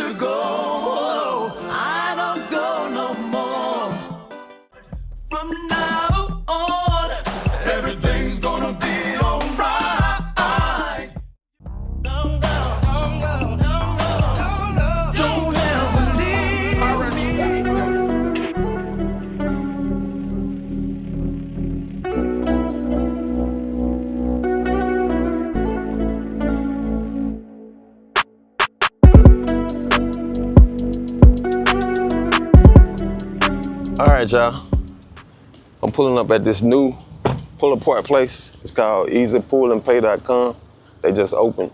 to go. I don't go no more. From now on, everything's gonna be alright. Don't go, don't go, don't go, don't go. Don't ever leave me. All right, y'all. I'm pulling up at this new pull-apart place. It's called EasyPullandPay.com. They just opened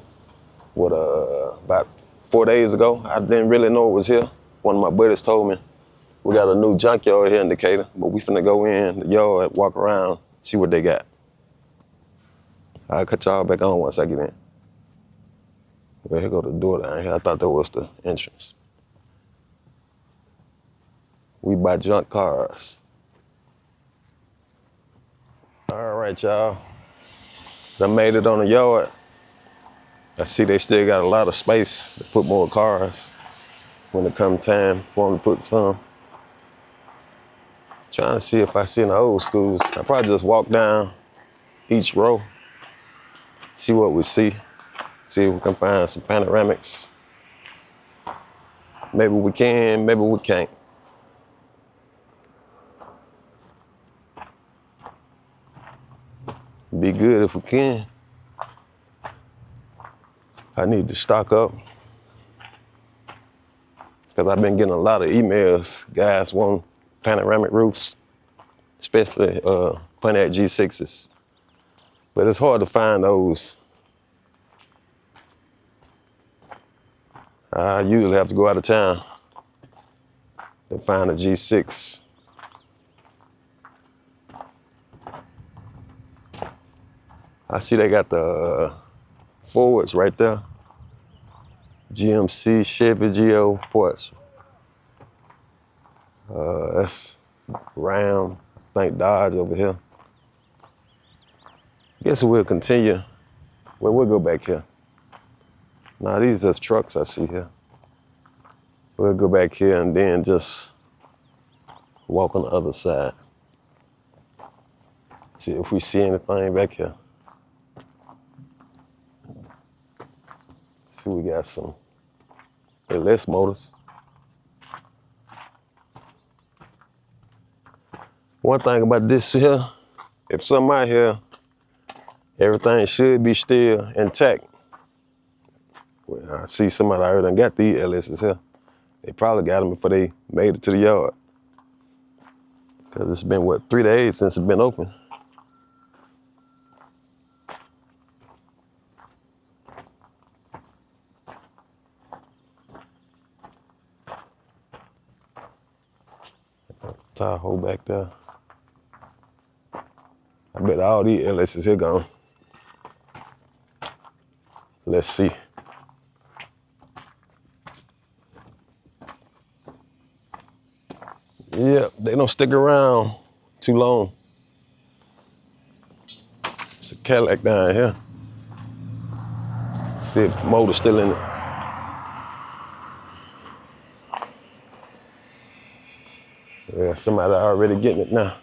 about 4 days ago. I didn't really know it was here. One of my buddies told me we got a new junkyard here in Decatur, but we finna go in the yard, walk around, see what they got. I'll cut y'all back on once I get in. Well, here go the door down here. I thought that was the entrance. We buy junk cars. All right, y'all. I made it on the yard. I see they still got a lot of space to put more cars when it comes time for them to put some. Trying to see if I see any old schools. I probably just walk down each row, see what we see if we can find some panoramics. Maybe we can, maybe we can't. Be good if we can. I need to stock up because I've been getting a lot of emails. Guys want panoramic roofs, especially Pontiac G6s. But it's hard to find those. I usually have to go out of town to find a G6. I see they got the Fords right there. GMC, Chevy, Geo, Porsche. That's Ram, I think Dodge over here. Guess we'll continue. Well, we'll go back here. Now these are trucks I see here. We'll go back here and then just walk on the other side. See if we see anything back here. See, we got some LS motors. One thing about this here, if something out here, everything should be still intact. Well, I see somebody already done got these LS's here. They probably got them before they made it to the yard. Cause it's been, what, 3 days since it's been open. Tahoe back there. I bet all these LS's here gone. Let's see. Yeah, they don't stick around too long. It's a Cadillac down here. See if the motor's still in it. Yeah, somebody already getting it now.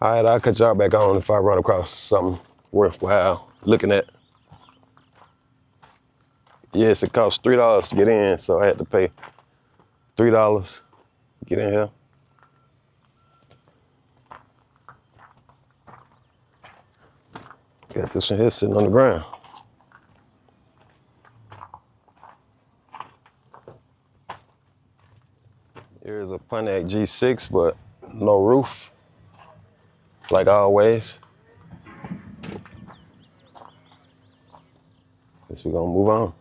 All right, I'll cut y'all back on if I run across something worthwhile looking at. Yes, it costs $3 to get in, so I had to pay $3 to get in here. Got this one here sitting on the ground. Here's a Pontiac G6, but no roof, like always. Guess we're gonna move on.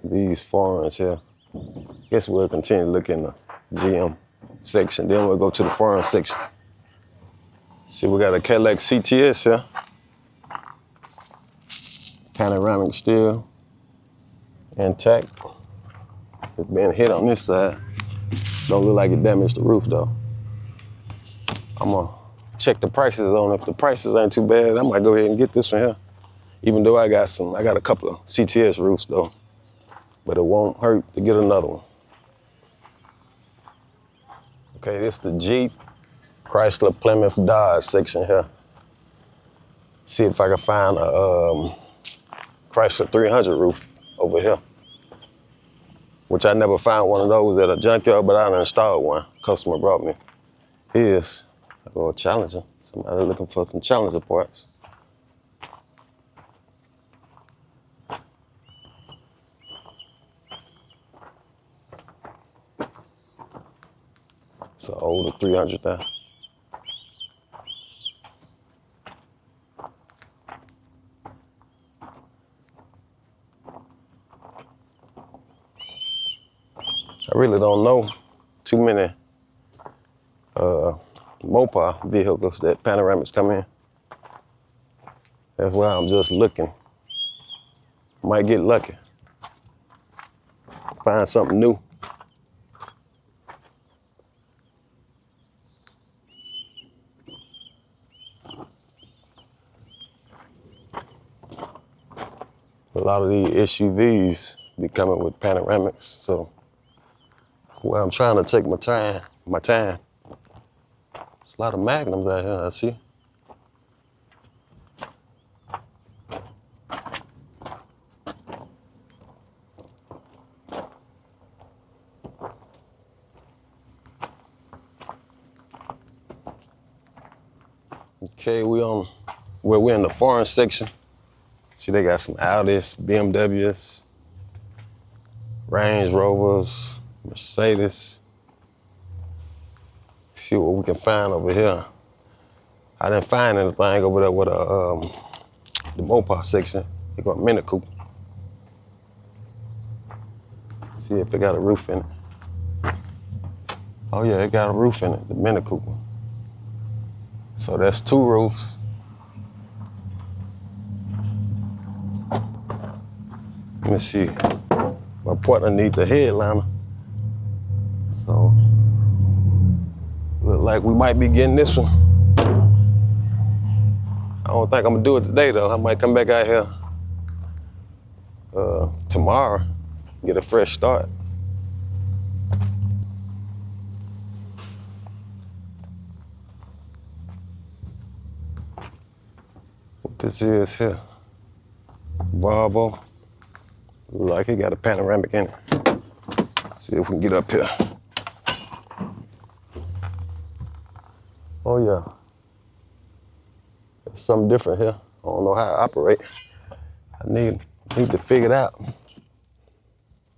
These foreigns here. Guess we'll continue to look in the GM section, then we'll go to the foreign section. See, we got a Cadillac CTS here. Panoramic still. intact. It's been hit on this side. Don't look like it damaged the roof though. I'm gonna check the prices on it. If the prices ain't too bad, I might go ahead and get this one here. Even though I got a couple of CTS roofs though, but it won't hurt to get another one. Okay, this the Jeep, Chrysler, Plymouth, Dodge section here. See if I can find a Chrysler 300 roof over here, which I never found one of those at a junkyard, but I installed one. Customer brought me. Here's a little Challenger. Somebody looking for some Challenger parts. It's an older 300 there. I really don't know too many Mopar vehicles that Panoramics come in. That's why I'm just looking. Might get lucky. Find something new. A lot of these SUVs be coming with Panoramics, so well, I'm trying to take my time. There's a lot of Magnums out here, I see. Okay, we're in the foreign section. See, they got some Audis, BMWs, Range Rovers, Mercedes. See what we can find over here. I didn't find anything over there with the Mopar section. They got Mini Coupe. See if it got a roof in it. Oh yeah, it got a roof in it, the Mini Coupe. So that's 2 roofs. Let me see. My partner needs a headliner. So, look like we might be getting this one. I don't think I'm gonna do it today though. I might come back out here tomorrow, get a fresh start. What this is here? Volvo. Look like it got a Panoramic in it. See if we can get up here. Oh yeah. There's something different here. I don't know how to operate. I need to figure it out.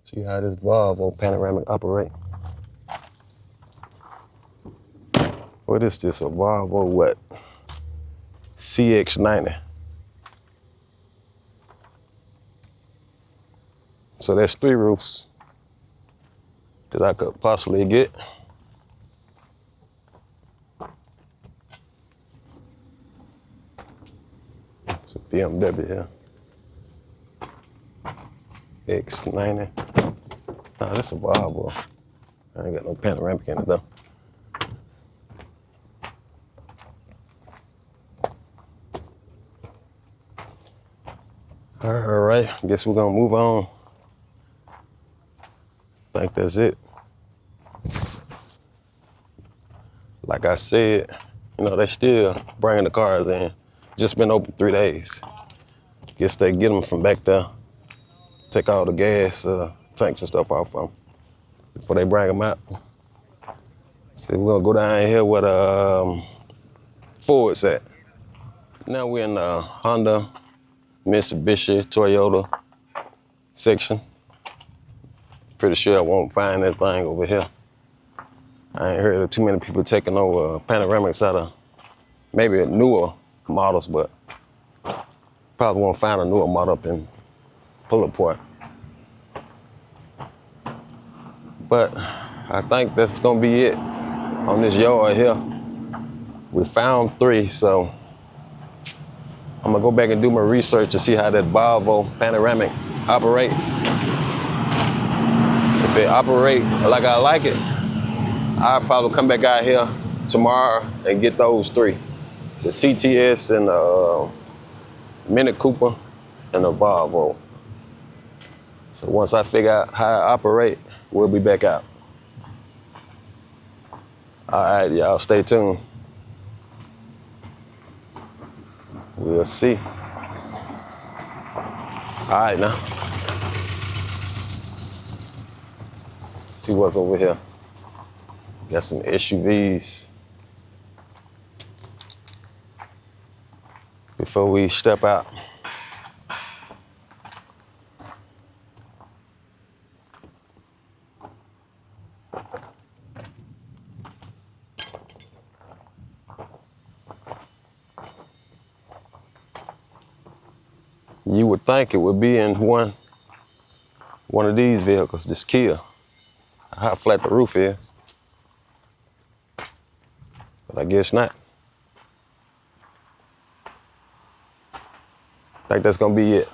See how this Volvo Panoramic operate. What is this, a Volvo what? CX-90. So there's 3 roofs that I could possibly get. It's a BMW here. X90. Nah, this is a Volvo. I ain't got no Panoramic in it though. All right, guess we're gonna move on. I think that's it. Like I said, you know, they still bringing the cars in. Just been open 3 days. Guess they get them from back there, take all the gas tanks and stuff off them before they bring them out. So we're gonna go down here where the Ford's at. Now we're in the Honda, Mitsubishi, Toyota section. Pretty sure I won't find that thing over here. I ain't heard of too many people taking over Panoramics out of maybe newer models, but probably won't find a newer model up in Pull-Up Point. But I think that's gonna be it on this yard here. We found 3, so I'm gonna go back and do my research to see how that Volvo Panoramic operate. If it operate like I like it, I'll probably come back out here tomorrow and get those 3. The CTS and the Mini Cooper and the Volvo. So once I figure out how it operate, we'll be back out. All right, y'all, stay tuned. We'll see. All right, now. See what's over here. Got some SUVs. Before we step out. You would think it would be in one of these vehicles, this Kia. How flat the roof is. But I guess not. I think that's gonna be it.